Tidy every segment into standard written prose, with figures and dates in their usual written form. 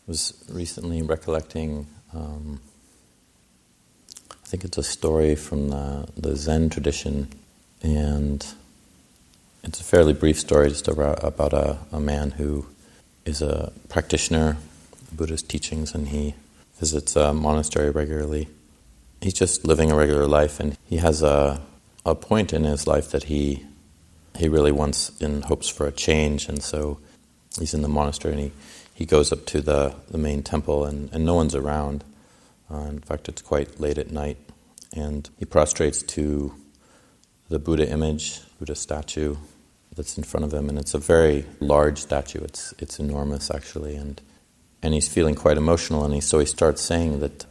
was recently recollecting, I think it's a story from the Zen tradition, and it's a fairly brief story just about a man who is a practitioner of Buddhist teachings, and he visits a monastery regularly. He's just living a regular life, and he has a point in his life that he really wants and hopes for a change, and so he's in the monastery, and he goes up to the main temple, and no one's around. In fact, it's quite late at night, and he prostrates to the Buddha image, Buddha statue that's in front of him, and it's a very large statue. It's enormous, actually, and he's feeling quite emotional, and so he starts saying that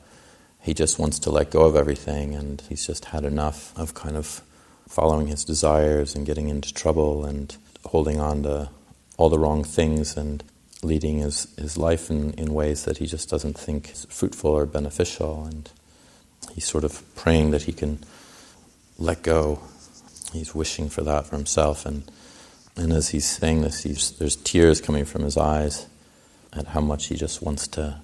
he just wants to let go of everything, and he's just had enough of kind of following his desires and getting into trouble and holding on to all the wrong things and leading his life in ways that he just doesn't think is fruitful or beneficial, and he's sort of praying that he can let go. He's wishing for that for himself, and as he's saying this, there's tears coming from his eyes at how much he just wants to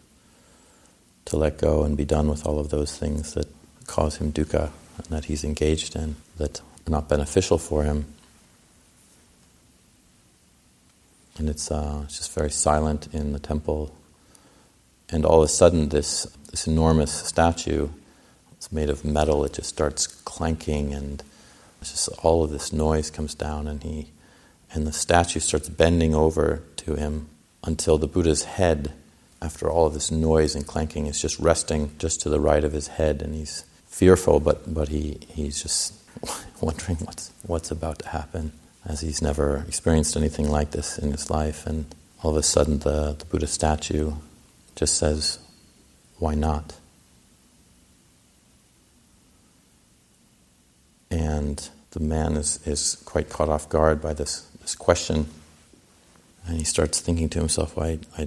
let go and be done with all of those things that cause him dukkha and that he's engaged in, that are not beneficial for him. And it's just very silent in the temple. And all of a sudden, this enormous statue, it's made of metal, it just starts clanking, and it's just all of this noise comes down, and the statue starts bending over to him until the Buddha's head, after all of this noise and clanking, is just resting just to the right of his head, and he's fearful, but he's just wondering what's about to happen, as he's never experienced anything like this in his life. And all of a sudden the Buddha statue just says, "Why not?" And the man is quite caught off guard by this question, and he starts thinking to himself, "Why, I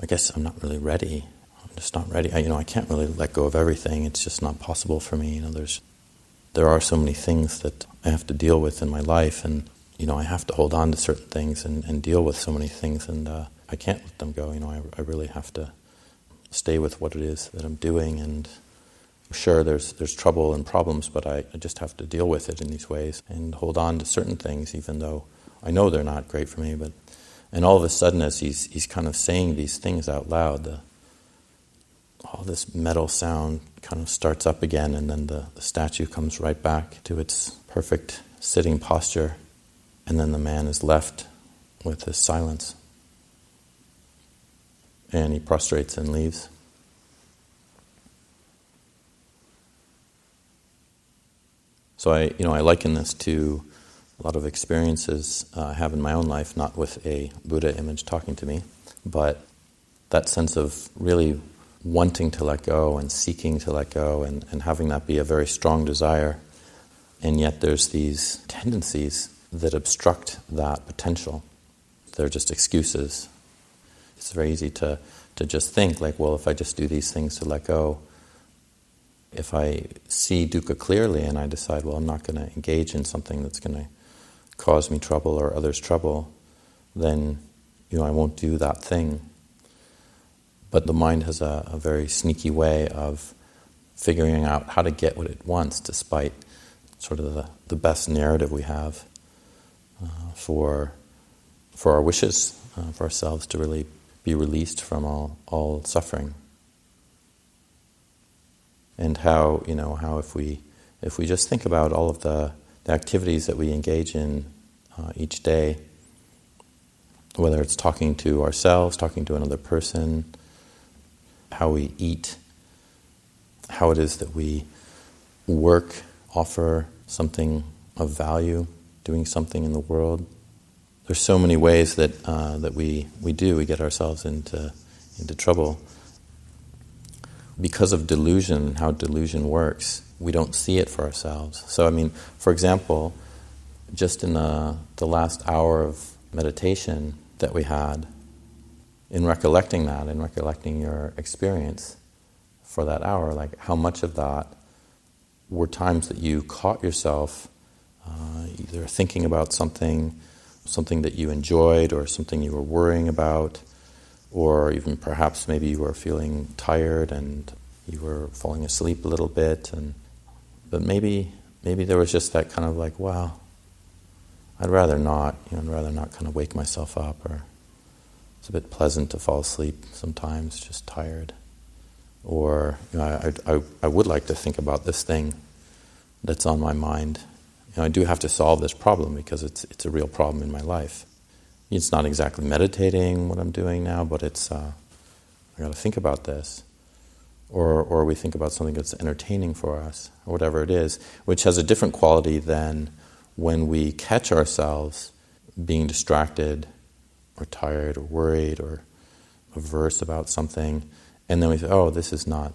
guess I'm not really ready. I'm just not ready. I can't really let go of everything. It's just not possible for me. There are so many things that I have to deal with in my life, and I have to hold on to certain things and deal with so many things, and I can't let them go. I really have to stay with what it is that I'm doing, and sure, there's trouble and problems, but I just have to deal with it in these ways and hold on to certain things, even though I know they're not great for me." And all of a sudden, as he's kind of saying these things out loud, all this metal sound kind of starts up again, and then the statue comes right back to its perfect sitting posture, and then the man is left with his silence. And he prostrates and leaves. So I liken this to a lot of experiences I have in my own life, not with a Buddha image talking to me, but that sense of really wanting to let go and seeking to let go and having that be a very strong desire. And yet there's these tendencies that obstruct that potential. They're just excuses. It's very easy to just think like, well, if I just do these things to let go, if I see dukkha clearly and I decide, well, I'm not going to engage in something that's going to cause me trouble or others trouble, then I won't do that thing. But the mind has a very sneaky way of figuring out how to get what it wants, despite sort of the best narrative we have for our wishes, for ourselves to really be released from all suffering. And how if we just think about all of the activities that we engage in each day, whether it's talking to ourselves, talking to another person, how we eat, how it is that we work, offer something of value, doing something in the world. There's so many ways that we get ourselves into trouble. Because of delusion, how delusion works, we don't see it for ourselves. So, for example, just in the last hour of meditation that we had, in recollecting your experience for that hour, like how much of that were times that you caught yourself either thinking about something that you enjoyed or something you were worrying about, or even perhaps maybe you were feeling tired and you were falling asleep a little bit, but maybe there was just that kind of like, wow, I'd rather not kind of wake myself up, or it's a bit pleasant to fall asleep sometimes, just tired. Or I would like to think about this thing that's on my mind. I do have to solve this problem because it's a real problem in my life. It's not exactly meditating what I'm doing now, but it's I got to think about this. Or we think about something that's entertaining for us, or whatever it is, which has a different quality than when we catch ourselves being distracted or tired or worried or averse about something, and then we say, oh, this is not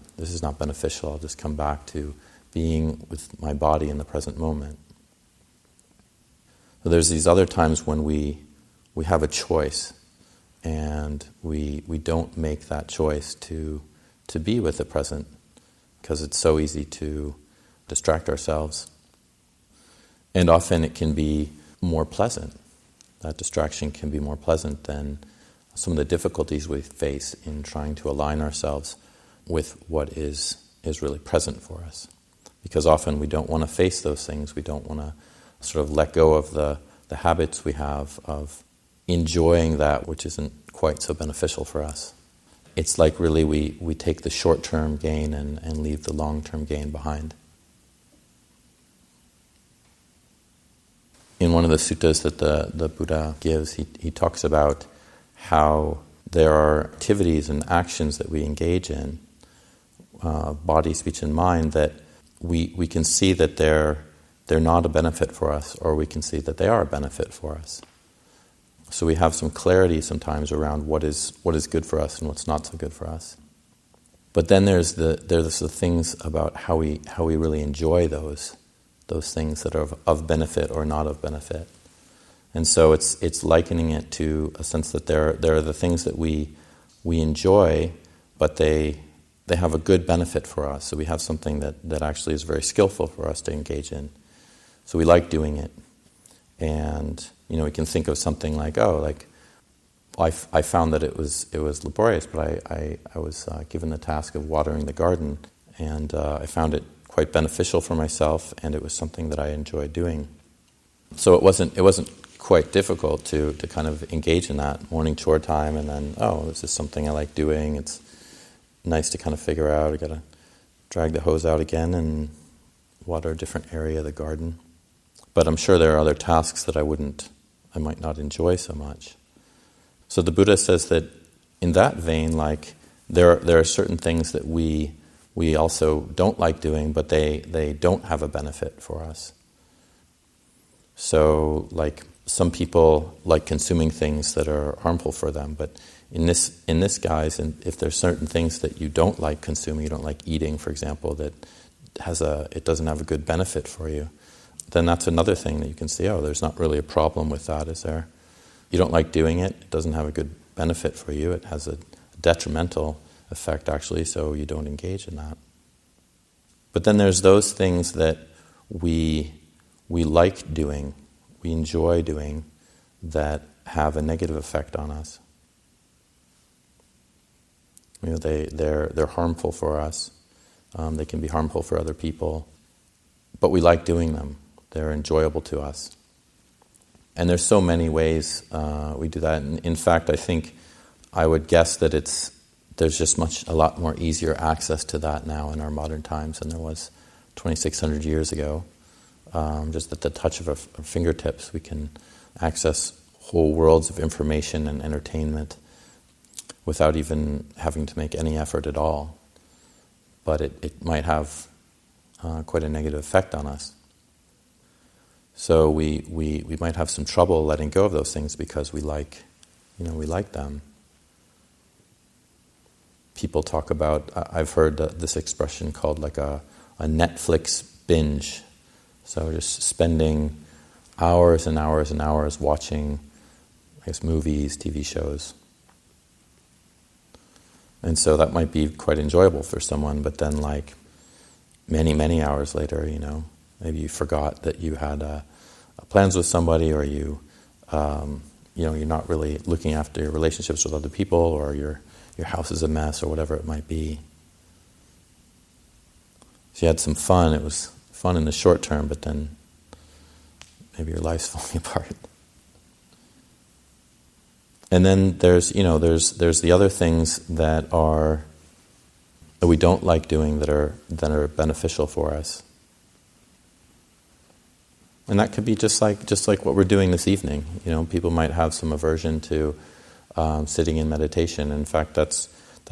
beneficial. I'll just come back to being with my body in the present moment. So there's these other times when we have a choice, and we don't make that choice to be with the present, because it's so easy to distract ourselves. And often it can be more pleasant. That distraction can be more pleasant than some of the difficulties we face in trying to align ourselves with what is really present for us. Because often we don't want to face those things. We don't want to sort of let go of the habits we have of enjoying that which isn't quite so beneficial for us. It's like really we take the short-term gain and leave the long-term gain behind. In one of the suttas that the Buddha gives, he talks about how there are activities and actions that we engage in, body, speech, and mind, that we can see that they're not a benefit for us, or we can see that they are a benefit for us. So we have some clarity sometimes around what is good for us and what's not so good for us. But then there's the things about how we really enjoy those things that are of benefit or not of benefit. And so it's likening it to a sense that there are the things that we enjoy, but they have a good benefit for us. So we have something that actually is very skillful for us to engage in. So we like doing it. And we can think of something like, I found that it was laborious, but I was given the task of watering the garden, and I found it quite beneficial for myself, and it was something that I enjoyed doing. So it wasn't quite difficult to kind of engage in that morning chore time, and then, this is something I like doing. It's nice to kind of figure out, I got to drag the hose out again and water a different area of the garden. But I'm sure there are other tasks that I might not enjoy so much. So the Buddha says that in that vein, like there are certain things that we also don't like doing, but they don't have a benefit for us. So like some people like consuming things that are harmful for them, but in this guise, and if there's certain things that you don't like consuming, you don't like eating, for example, that it doesn't have a good benefit for you, then that's another thing that you can see, there's not really a problem with that, is there? You don't like doing it, it doesn't have a good benefit for you, it has a detrimental effect actually, so you don't engage in that. But then there's those things that we like doing, we enjoy doing, that have a negative effect on us. They're harmful for us, they can be harmful for other people, but we like doing them. They're enjoyable to us. And there's so many ways we do that. And in fact, I would guess that there's just a lot more easier access to that now in our modern times than there was 2,600 years ago. Just at the touch of our fingertips, we can access whole worlds of information and entertainment without even having to make any effort at all. But it might have quite a negative effect on us. So we might have some trouble letting go of those things because we like them. People talk about, I've heard this expression called like a Netflix binge. So just spending hours and hours and hours watching, movies, TV shows. And so that might be quite enjoyable for someone, but then like many, many hours later, maybe you forgot that you had plans with somebody, or you you're not really looking after your relationships with other people, or your house is a mess, or whatever it might be. So you had some fun. It was fun in the short term, but then maybe your life's falling apart. And then there's the other things that we don't like doing that are beneficial for us. And that could be just like what we're doing this evening. People might have some aversion to sitting in meditation. In fact, that's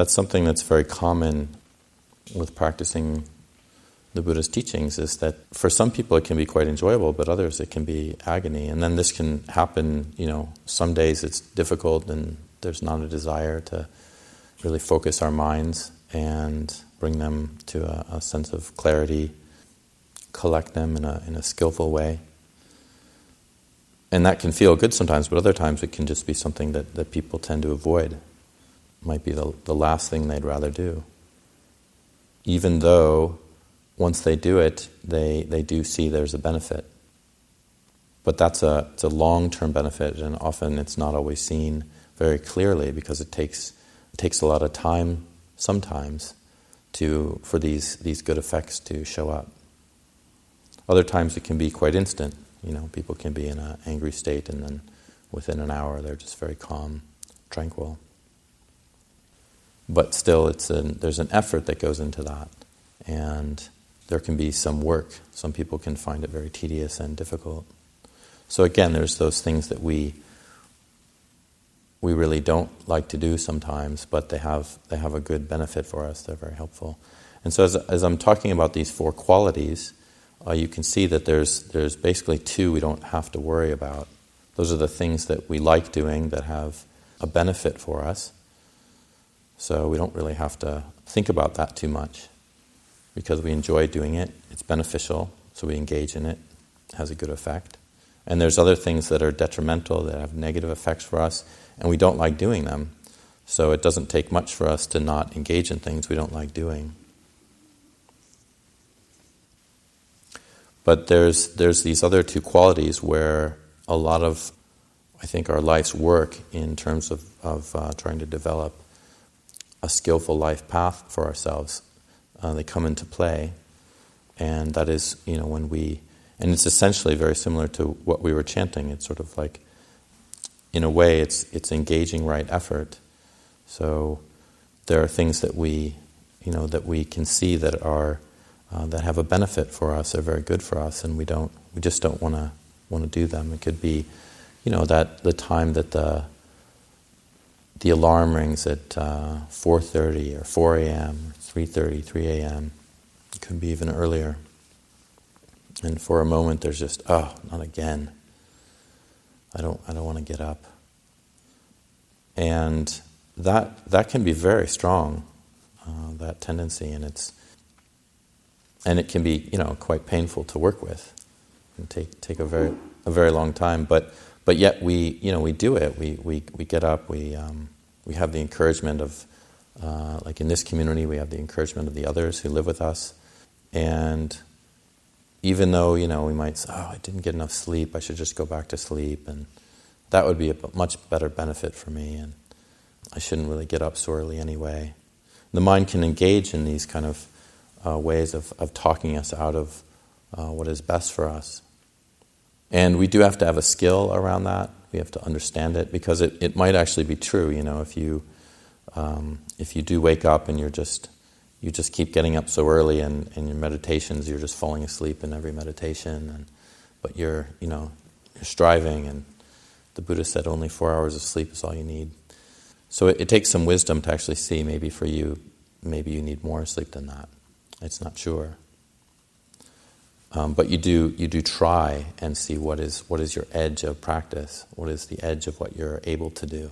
something that's very common with practicing the Buddha's teachings, is that for some people it can be quite enjoyable, but others it can be agony. And then this can happen, some days it's difficult and there's not a desire to really focus our minds and bring them to a sense of clarity, collect them in a skillful way. And that can feel good sometimes, but other times it can just be something that people tend to avoid. It might be the last thing they'd rather do. Even though once they do it, they do see there's a benefit. But it's a long-term benefit, and often it's not always seen very clearly because it takes a lot of time sometimes for these good effects to show up. Other times it can be quite instant. People can be in an angry state, and then within an hour they're just very calm, tranquil. But still, there's an effort that goes into that, and there can be some work. Some people can find it very tedious and difficult. So again, there's those things that we really don't like to do sometimes, but they have a good benefit for us. They're very helpful. And so as I'm talking about these 4 qualities, you can see that there's basically 2 we don't have to worry about. Those are the things that we like doing that have a benefit for us. So we don't really have to think about that too much, because we enjoy doing it, it's beneficial, so we engage in it, it has a good effect. And there's other things that are detrimental, that have negative effects for us, and we don't like doing them. So it doesn't take much for us to not engage in things we don't like doing. But there's these other 2 qualities where a lot of, I think, our life's work in terms of trying to develop a skillful life path for ourselves, they come into play. And that is, and it's essentially very similar to what we were chanting. It's sort of like, in a way, it's engaging right effort. So there are things that we can see that are that have a benefit for us, are very good for us, and we just don't want to do them. It could be, that the time that the alarm rings at 4:30 or 4 a.m., 3:30, 3 a.m. It could be even earlier. And for a moment there's just, not again. I don't want to get up. And that can be very strong, that tendency, and it can be, quite painful to work with, and take a very long time. But yet we do it. We get up. We have the encouragement of, like in this community, we have the encouragement of the others who live with us. And even though we might say, I didn't get enough sleep, I should just go back to sleep, and that would be a much better benefit for me, and I shouldn't really get up so early anyway. The mind can engage in these kind of ways of talking us out of what is best for us. And we do have to have a skill around that. We have to understand it, because it might actually be true. If you do wake up and you just keep getting up so early, and in your meditations you're just falling asleep in every meditation, but you're striving, and the Buddha said only 4 hours of sleep is all you need. So it takes some wisdom to actually see, maybe for you, maybe you need more sleep than that. It's not sure. But you do try and see what is your edge of practice, what is the edge of what you're able to do.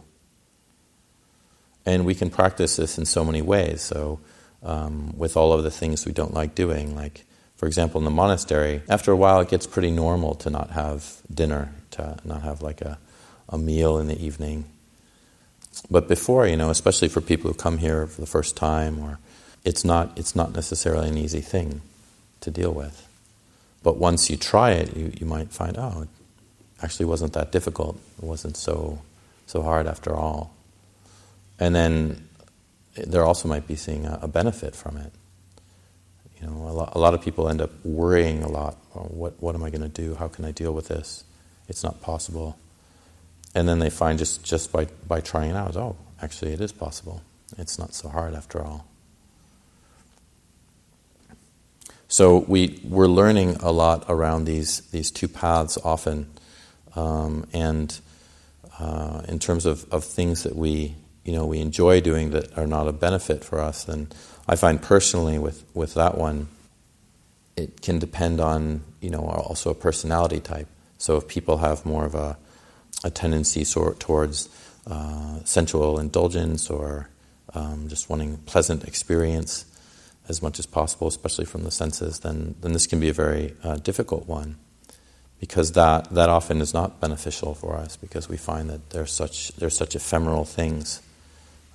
And we can practice this in so many ways. So with all of the things we don't like doing, like, for example, in the monastery, after a while it gets pretty normal to not have dinner, to not have like a meal in the evening. But before, especially for people who come here for the first time, or it's not necessarily an easy thing to deal with. But once you try it, you might find, it actually wasn't that difficult. It wasn't so so hard after all. And then there also might be seeing a benefit from it. A lot of people end up worrying a lot. What am I going to do? How can I deal with this? It's not possible. And then they find just by trying it out, oh, actually it is possible. It's not so hard after all. So we're learning a lot around these two paths often, and in terms of things that we enjoy doing that are not a benefit for us. Then I find personally with that one, it can depend on also a personality type. So if people have more of a tendency towards sensual indulgence or just wanting pleasant experience as much as possible, especially from the senses, then this can be a very difficult one, because that often is not beneficial for us, because we find that they're such ephemeral things,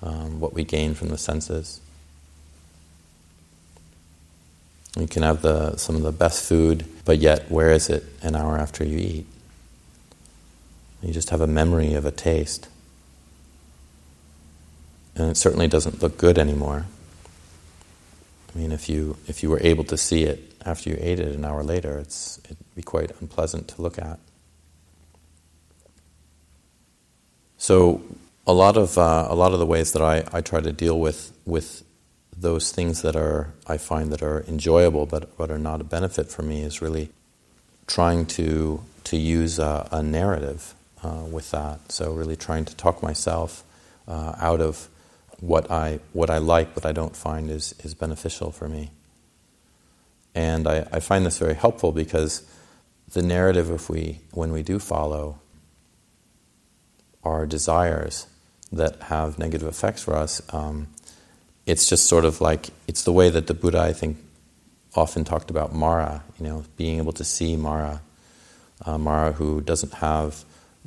what we gain from the senses. You can have some of the best food, but yet where is it an hour after you eat? You just have a memory of a taste. And it certainly doesn't look good anymore. I mean, if you were able to see it after you ate it an hour later, it'd be quite unpleasant to look at. So a lot of the ways that I try to deal with those things that I find that are enjoyable but are not a benefit for me is really trying to use a narrative with that. So really trying to talk myself out of what I like but I don't find is beneficial for me. And I find this very helpful, because the narrative, when we do follow our desires that have negative effects for us, it's just sort of like, it's the way that the Buddha, I think, often talked about Mara, being able to see Mara, who doesn't have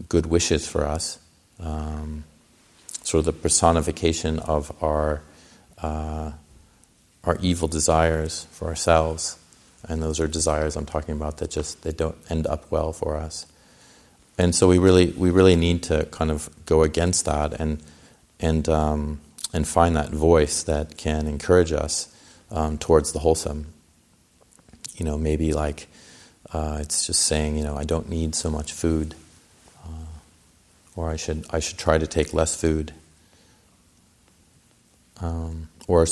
good wishes for us, sort of the personification of our evil desires for ourselves, and those are desires I'm talking about that they don't end up well for us. And so we really need to kind of go against that and find that voice that can encourage us towards the wholesome. Maybe like it's just saying, I don't need so much food, or I should try to take less food, or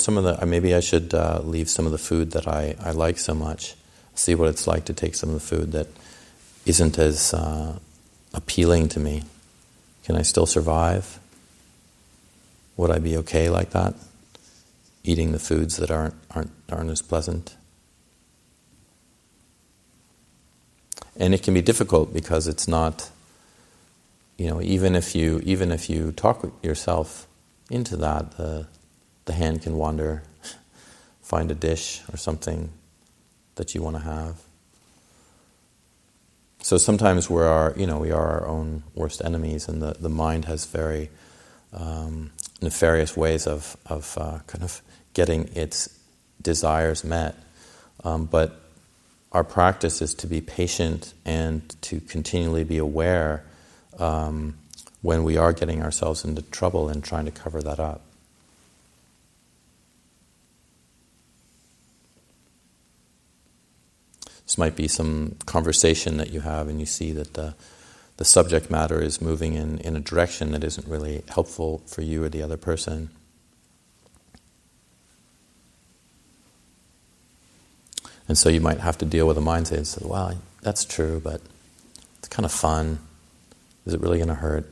maybe I should leave some of the food that I like so much. See what it's like to take some of the food that isn't as appealing to me. Can I still survive? Would I be okay like that? Eating the foods that aren't as pleasant? And it can be difficult, because it's not, even if you talk yourself into that, the hand can wander, find a dish or something that you want to have. So sometimes we are our own worst enemies, and the mind has very nefarious ways of kind of getting its desires met. But our practice is to be patient and to continually be aware when we are getting ourselves into trouble and trying to cover that up. This might be some conversation that you have and you see that the subject matter is moving in a direction that isn't really helpful for you or the other person. And so you might have to deal with a mindset and say, well, that's true, but it's kind of fun. Is it really going to hurt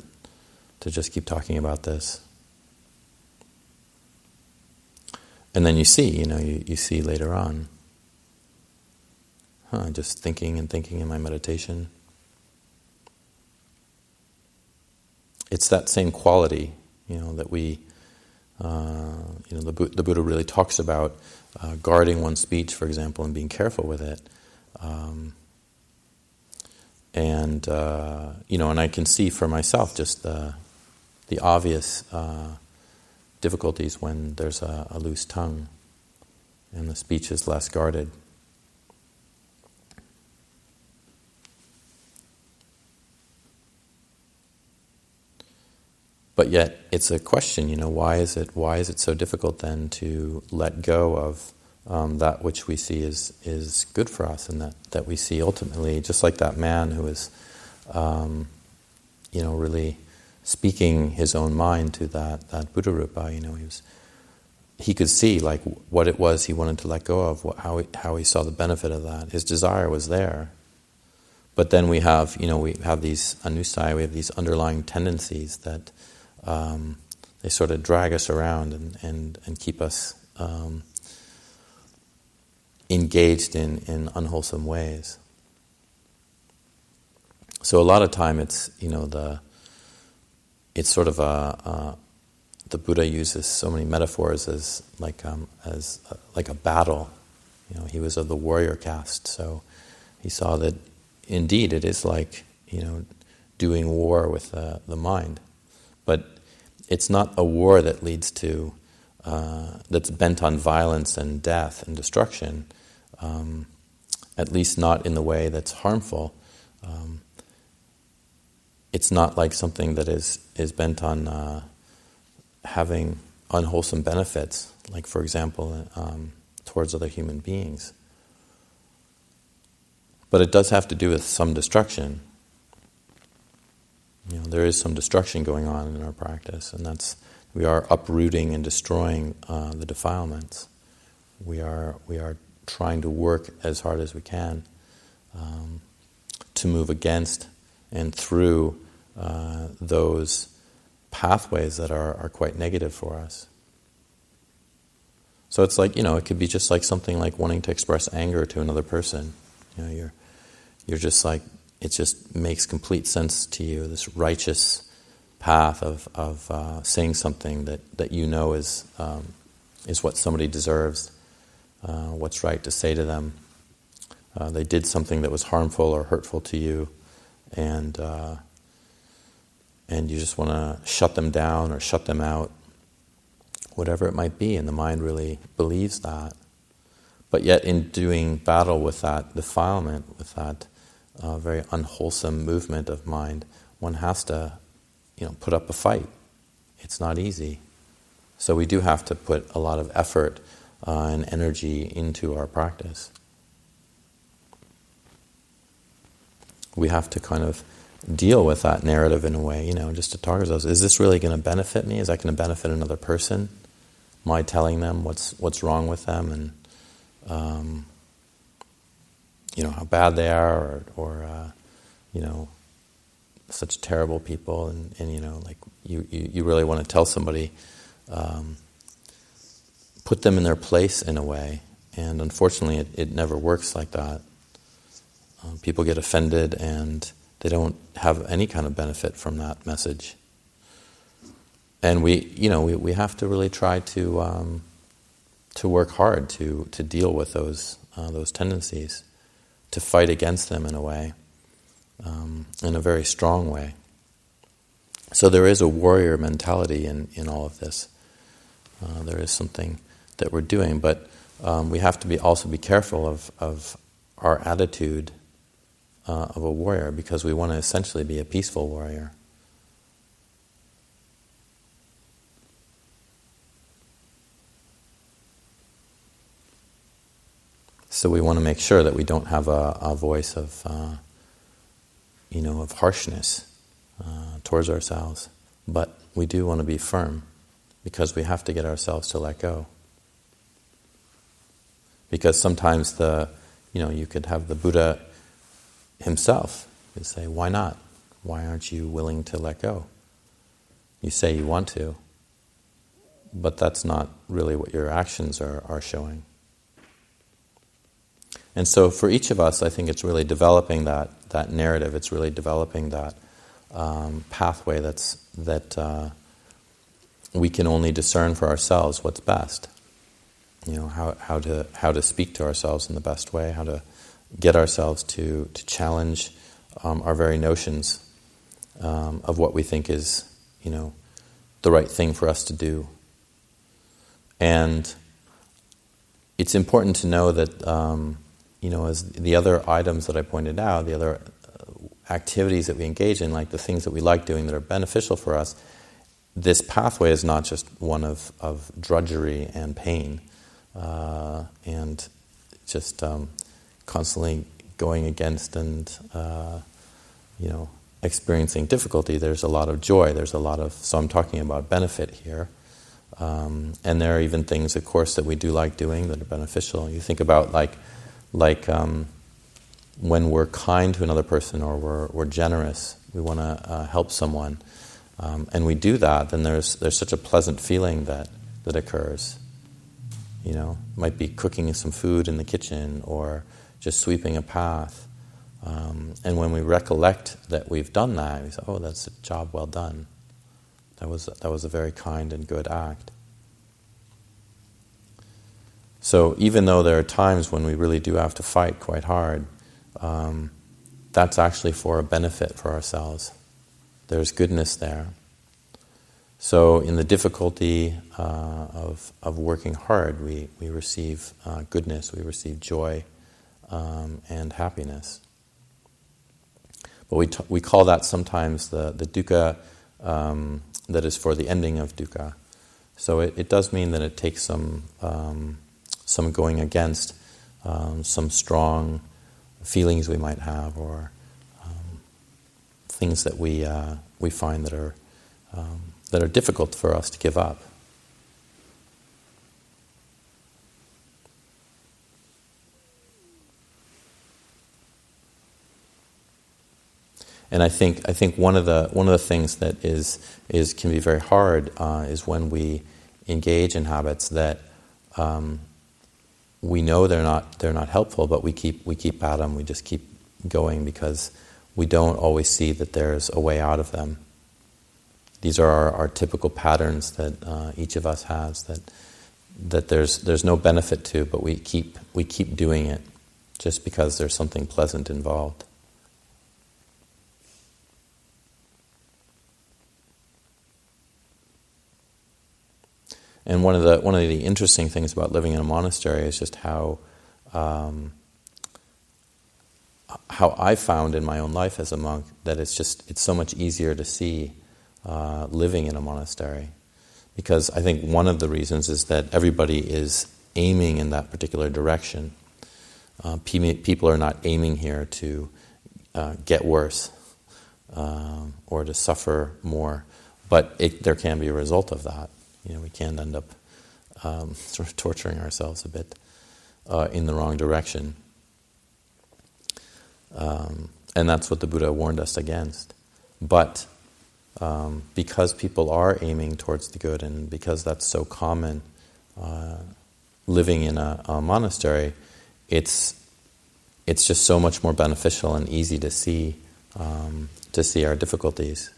to just keep talking about this? And then you see, you see later on, just thinking and thinking in my meditation. It's that same quality, that we, the Buddha really talks about guarding one's speech, for example, and being careful with it. And I can see for myself just the obvious difficulties when there's a loose tongue and the speech is less guarded. But yet, it's a question, why is it so difficult then to let go of that which we see is good for us, and that we see ultimately, just like that man who is, really speaking his own mind to that Buddha Rupa, he could see like what it was he wanted to let go of, how he saw the benefit of that. His desire was there. But then we have these anusaya, we have these underlying tendencies that they sort of drag us around and keep us engaged in unwholesome ways. So a lot of time it's sort of the Buddha uses so many metaphors as like a battle. He was of the warrior caste, so he saw that indeed it is like doing war with the mind, but it's not a war that leads to that's bent on violence and death and destruction. At least not in the way that's harmful. It's not like something that is bent on having unwholesome benefits, like, for example, towards other human beings. But it does have to do with some destruction. There is some destruction going on in our practice, and that's we are uprooting and destroying the defilements. We are trying to work as hard as we can to move against and through those pathways that are quite negative for us. So it's like, it could be just like something like wanting to express anger to another person. You're just like, it just makes complete sense to you, this righteous path of saying something that is what somebody deserves, what's right to say to them. They did something that was harmful or hurtful to you, and you just want to shut them down or shut them out, whatever it might be, and the mind really believes that. But yet in doing battle with that defilement, with that very unwholesome movement of mind, one has to put up a fight. It's not easy. So we do have to put a lot of effort and energy into our practice. We have to kind of deal with that narrative in a way, just to talk to ourselves. Is this really going to benefit me? Is that going to benefit another person? Am I telling them what's wrong with them and how bad they are, or such terrible people, and like you really want to tell somebody, put them in their place in a way, and unfortunately it never works like that. People get offended and they don't have any kind of benefit from that message. And we have to really try to work hard to deal with those tendencies, to fight against them in a way, in a very strong way. So there is a warrior mentality in all of this. There is something that we're doing, but we have to also be careful of our attitude of a warrior, because we want to essentially be a peaceful warrior. So we want to make sure that we don't have a voice of harshness towards ourselves, but we do want to be firm, because we have to get ourselves to let go. Because sometimes you could have the Buddha himself would say, why not? Why aren't you willing to let go? You say you want to, but that's not really what your actions are showing. And so for each of us, I think it's really developing that narrative. It's really developing that pathway that we can only discern for ourselves what's best. How to speak to ourselves in the best way, how to get ourselves to challenge our very notions of what we think is, the right thing for us to do. And it's important to know that, as the other items that I pointed out, the other activities that we engage in, like the things that we like doing that are beneficial for us, this pathway is not just one of drudgery and pain, and just constantly going against and experiencing difficulty. There's a lot of joy. So I'm talking about benefit here. And there are even things, of course, that we do like doing that are beneficial. You think about like when we're kind to another person or we're generous, we want to help someone, and we do that, then there's such a pleasant feeling that occurs. Might be cooking some food in the kitchen or just sweeping a path. And when we recollect that we've done that, we say, "Oh, that's a job well done. That was a very kind and good act." So even though there are times when we really do have to fight quite hard, that's actually for a benefit for ourselves. There's goodness there. So in the difficulty of working hard, we receive goodness, we receive joy and happiness. But we call that sometimes the dukkha that is for the ending of dukkha. So it does mean that it takes some going against some strong feelings we might have, or things that we find that are difficult for us to give up. And I think one of the things that can be very hard is when we engage in habits that we know they're not helpful, but we keep at them. We just keep going because we don't always see that there's a way out of them. These are our typical patterns that each of us has that there's no benefit to, but we keep doing it just because there's something pleasant involved. And one of the interesting things about living in a monastery is just how I found in my own life as a monk that it's so much easier to see living in a monastery, because I think one of the reasons is that everybody is aiming in that particular direction. People are not aiming here to get worse or to suffer more, but there can be a result of that. We can end up sort of torturing ourselves a bit in the wrong direction. And that's what the Buddha warned us against. But because people are aiming towards the good, and because that's so common living in a monastery, it's just so much more beneficial and easy to see our difficulties.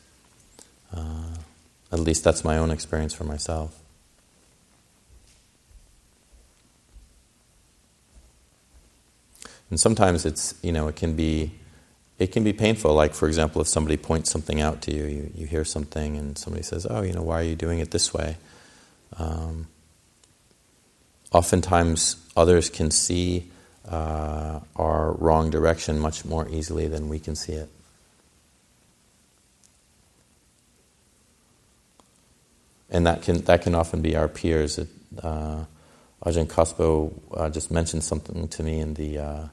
At least that's my own experience for myself. And sometimes it can be painful. Like, for example, if somebody points something out to you, you hear something and somebody says, "Oh, why are you doing it this way?" Oftentimes others can see our wrong direction much more easily than we can see it. And that can often be our peers. Ajahn Cunda just mentioned something to me in the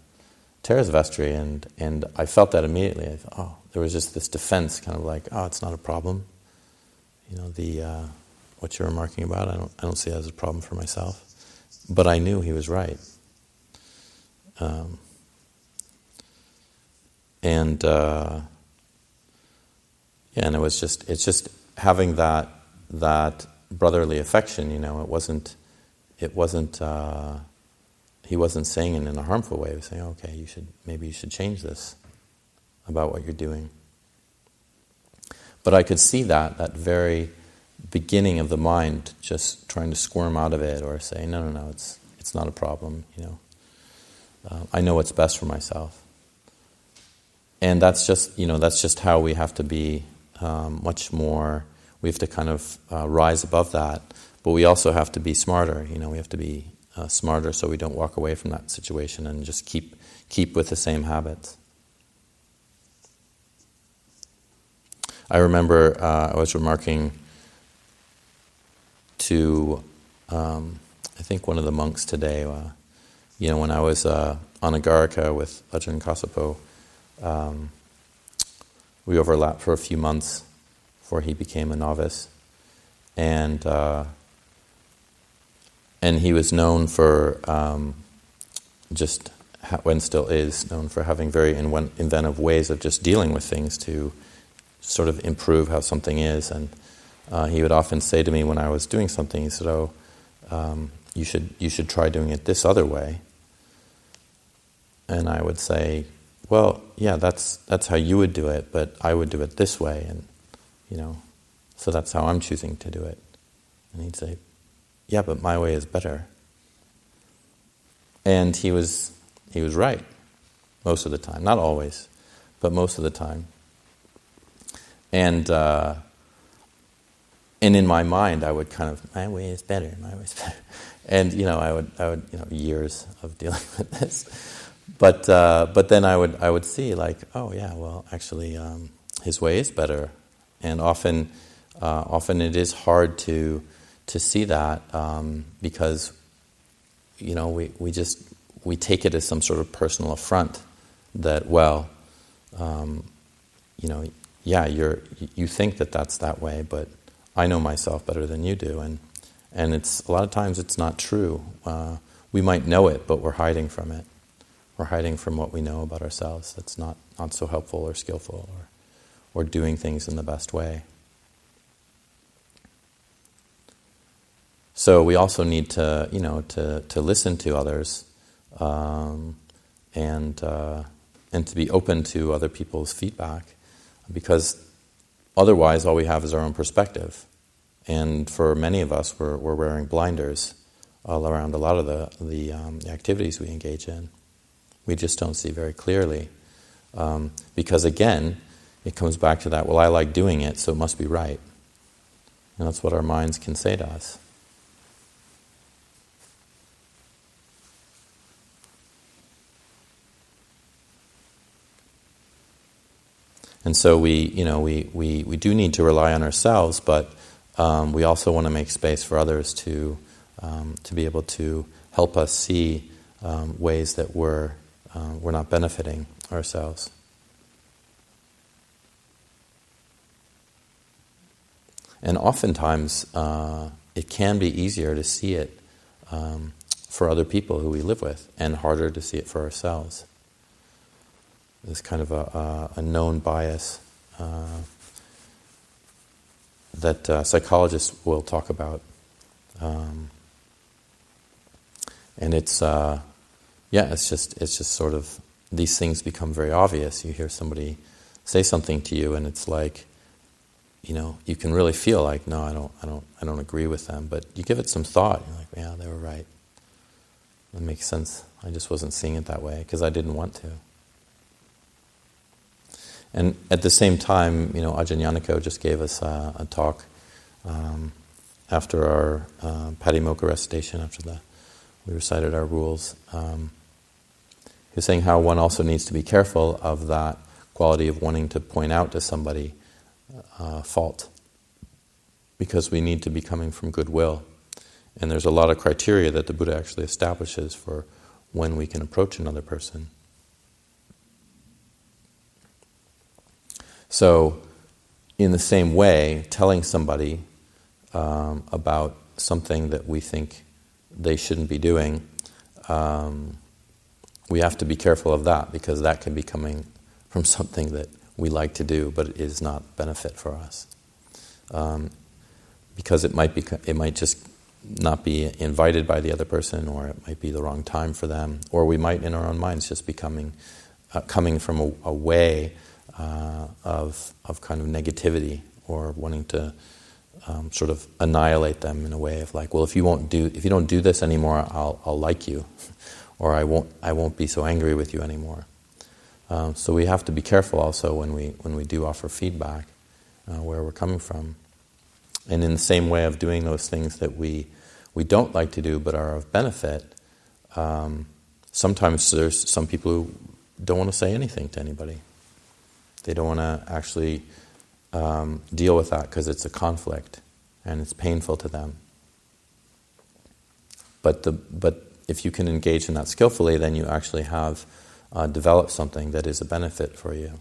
Terrace Vestry, and I felt that immediately. I thought, there was just this defense, kind of like, it's not a problem. What you're remarking about, I don't see it as a problem for myself. But I knew he was right. And it's just having that brotherly affection. It wasn't. He wasn't saying it in a harmful way. He was saying, "Okay, maybe you should change this about what you're doing." But I could see that very beginning of the mind just trying to squirm out of it, or say, "No, it's not a problem." I know what's best for myself, and that's just how we have to be much more. We have to kind of rise above that, but we also have to be smarter. We have to be smarter so we don't walk away from that situation and just keep with the same habits. I remember I was remarking to, I think one of the monks today, when I was on Agarika with Ajahn Cunda, we overlapped for a few months before he became a novice, and he was known for and still is known for having very inventive ways of just dealing with things to sort of improve how something is. And he would often say to me when I was doing something, he said, you should try doing it this other way. And I would say, well, yeah, that's how you would do it, but I would do it this way, and so that's how I'm choosing to do it. And he'd say, yeah, but my way is better. And he was right most of the time, not always, but most of the time. And in my mind, I would kind of, my way is better, my way is better. And I would years of dealing with this. But then I would see like, oh yeah, well actually his way is better. And often it is hard to see that because we take it as some sort of personal affront that, well, yeah, you think that that's that way, but I know myself better than you do, and it's a lot of times it's not true. We might know it, but we're hiding from it. We're hiding from what we know about ourselves. That's not so helpful or skillful or doing things in the best way. So we also need to listen to others, and to be open to other people's feedback, because otherwise all we have is our own perspective. And for many of us, we're wearing blinders all around a lot of the activities we engage in. We just don't see very clearly, because again, it comes back to that. Well, I like doing it, so it must be right, and that's what our minds can say to us. And so we do need to rely on ourselves, but we also want to make space for others to be able to help us see ways that we're not benefiting ourselves. And oftentimes it can be easier to see it for other people who we live with, and harder to see it for ourselves. There's kind of a known bias that psychologists will talk about, and it's just sort of, these things become very obvious. You hear somebody say something to you, and it's like, you can really feel like, no, I don't agree with them, but you give it some thought. You're like, yeah, they were right. That makes sense. I just wasn't seeing it that way because I didn't want to. And at the same time, Ajahn just gave us a talk after our Patimokkha recitation, after we recited our rules. He was saying how one also needs to be careful of that quality of wanting to point out to somebody fault, because we need to be coming from goodwill. And there's a lot of criteria that the Buddha actually establishes for when we can approach another person. So, in the same way, telling somebody about something that we think they shouldn't be doing, we have to be careful of that, because that can be coming from something that we like to do, but it is not benefit for us. Because it might just not be invited by the other person, or it might be the wrong time for them, or we might, in our own minds, just be coming from a way of kind of negativity, or wanting to sort of annihilate them in a way of like, well, if you don't do this anymore, I'll like you, or I won't be so angry with you anymore. So we have to be careful also when we do offer feedback, where we're coming from, and in the same way of doing those things that we don't like to do but are of benefit. Sometimes there's some people who don't want to say anything to anybody. They don't want to actually deal with that because it's a conflict and it's painful to them. But if you can engage in that skillfully, then you actually have developed something that is a benefit for you.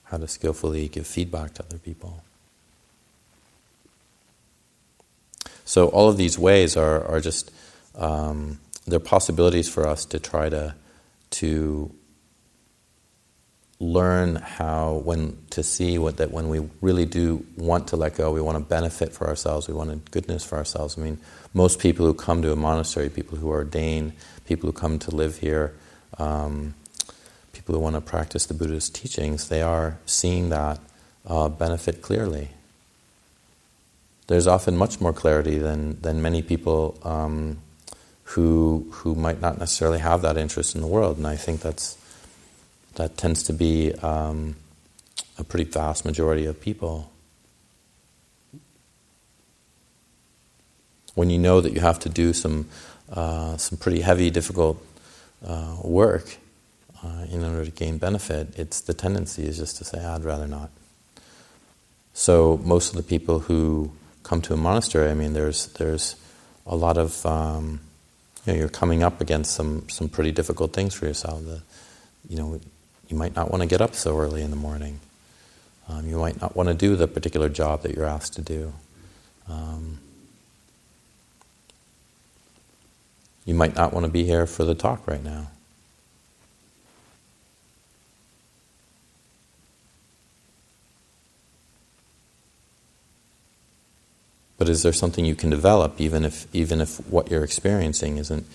How to skillfully give feedback to other people. So all of these ways are just they're possibilities for us to try to learn to see that when we really do want to let go, we want to benefit for ourselves, we want goodness for ourselves. I mean, most people who come to a monastery, people who ordain, people who come to live here, people who want to practice the Buddha's teachings, they are seeing that benefit clearly. There's often much more clarity than many people who might not necessarily have that interest in the world, and I think that tends to be a pretty vast majority of people. When you know that you have to do some pretty heavy, difficult work in order to gain benefit, the tendency is just to say, I'd rather not. So most of the people who come to a monastery, I mean, there's a lot of you're coming up against some pretty difficult things for yourself. You might not want to get up so early in the morning. You might not want to do the particular job that you're asked to do. You might not want to be here for the talk right now. But is there something you can develop, even if what you're experiencing isn't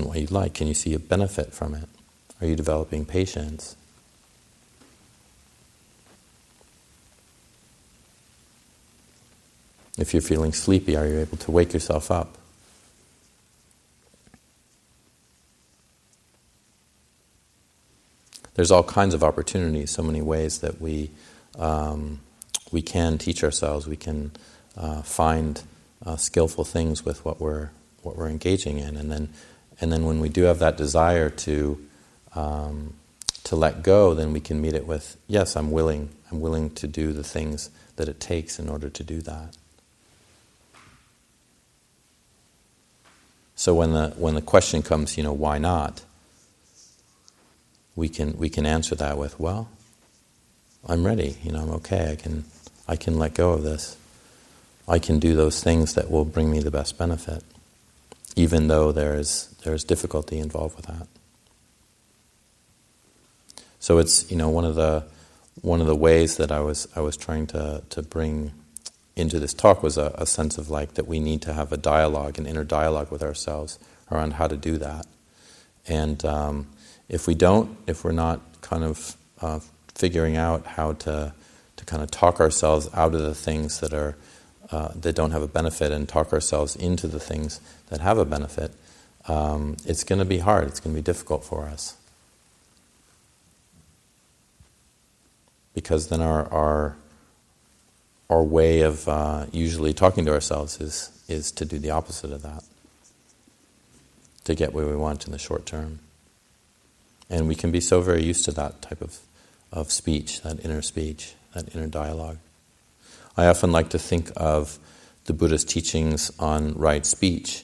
what you'd like? Can you see a benefit from it? Are you developing patience? If you're feeling sleepy, are you able to wake yourself up? There's all kinds of opportunities, so many ways that we can teach ourselves. We can find skillful things with what we're engaging in, and then when we do have that desire to let go, then we can meet it with, yes, I'm willing to do the things that it takes in order to do that. So when the question comes, why not? We can answer that with, well, I'm ready. I'm okay. I can let go of this. I can do those things that will bring me the best benefit, even though there's difficulty involved with that. So it's one of the ways that I was trying to bring into this talk was a sense of that we need to have a dialogue, an inner dialogue with ourselves around how to do that. And if we're not kind of figuring out how to kind of talk ourselves out of the things that don't have a benefit and talk ourselves into the things that have a benefit, it's going to be hard. It's going to be difficult for us. Because then our way of usually talking to ourselves is to do the opposite of that, to get where we want in the short term. And we can be so very used to that type of speech, that inner dialogue. I often like to think of the Buddha's teachings on right speech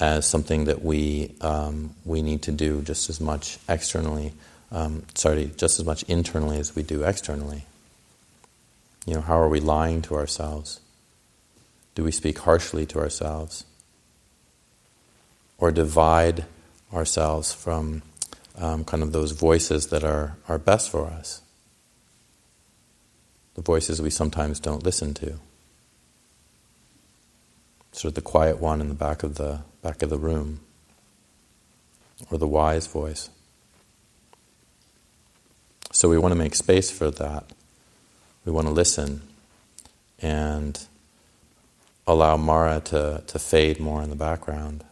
as something that we need to do just as much internally as we do externally. How are we lying to ourselves? Do we speak harshly to ourselves? Or divide ourselves from kind of those voices that are best for us? The voices we sometimes don't listen to. Sort of the quiet one in the back of the room. Or the wise voice. So we want to make space for that. We want to listen and allow Mara to fade more in the background.